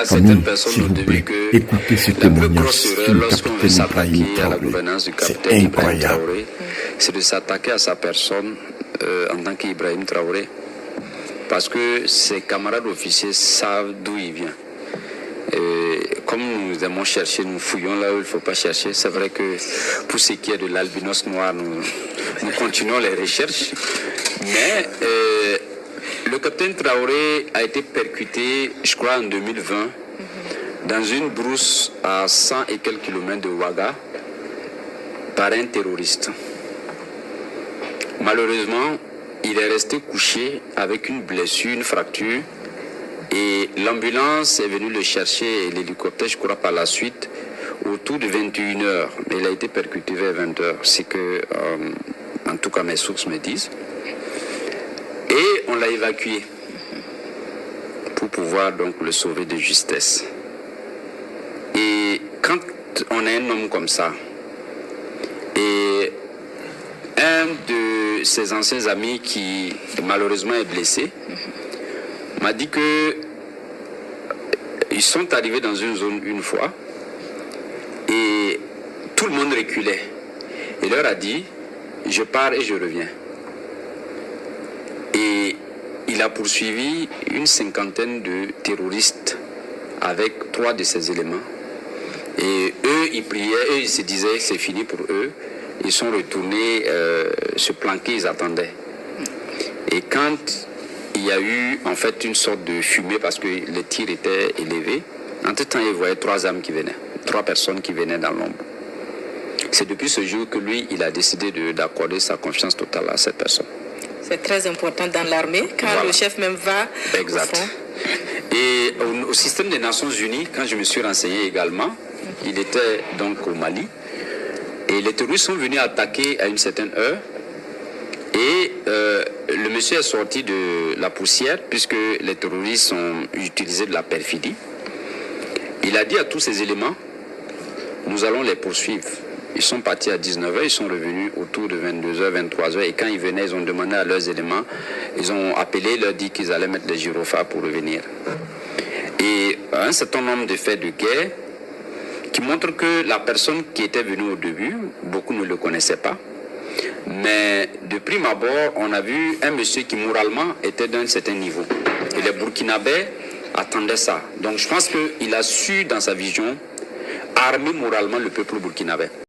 Famille, s'il vous plaît, écoutez ce témoignage sur le capitaine Ibrahim Traoré. C'est incroyable. C'est de s'attaquer à sa personne en tant qu'Ibrahim Traoré, parce que ses camarades officiers savent d'où il vient. Comme nous aimons chercher, nous fouillons là où il ne faut pas chercher. C'est vrai que pour ce qui est de l'albinos noir, nous continuons les recherches. Mais le capitaine Traoré a été percuté, je crois, en 2020, dans une brousse à 100 et quelques kilomètres de Ouaga, par un terroriste. Malheureusement, il est resté couché avec une blessure, une fracture. Et l'ambulance est venue le chercher et l'hélicoptère, je crois, par la suite, autour de 21h. Mais il a été percuté vers 20h. C'est que, en tout cas, mes sources me disent. Et on l'a évacué pour pouvoir donc le sauver de justesse. Et quand on a un homme comme ça, et un de ses anciens amis qui malheureusement est blessé, m'a dit que ils sont arrivés dans une zone une fois et tout le monde reculait. Il leur a dit, je pars et je reviens. Et il a poursuivi une cinquantaine de terroristes avec 3 de ces éléments. Et eux, ils priaient, eux, ils se disaient, c'est fini pour eux. Ils sont retournés se planquer, ils attendaient. Et quand il y a eu en fait une sorte de fumée parce que les tirs étaient élevés, entre-temps, ils voyaient 3 âmes qui venaient, 3 personnes qui venaient dans l'ombre. C'est depuis ce jour que lui, il a décidé d'accorder sa confiance totale à cette personne. C'est très important dans l'armée, quand le chef même va au front. Et au système des Nations Unies, quand je me suis renseigné également, il était donc au Mali, et les terroristes sont venus attaquer à une certaine heure, et le monsieur est sorti de la poussière, puisque les terroristes ont utilisé de la perfidie. Il a dit à tous ces éléments, nous allons les poursuivre. Ils sont partis à 19h, ils sont revenus autour de 22h, 23h, et quand ils venaient, ils ont demandé à leurs éléments, ils ont appelé, leur dit qu'ils allaient mettre les gyrophares pour revenir. Et un certain nombre de faits de guerre qui montrent que la personne qui était venue au début, beaucoup ne le connaissaient pas, mais de prime abord, on a vu un monsieur qui moralement était d'un certain niveau. Et les Burkinabés attendaient ça. Donc je pense qu'il a su, dans sa vision, armer moralement le peuple burkinabé.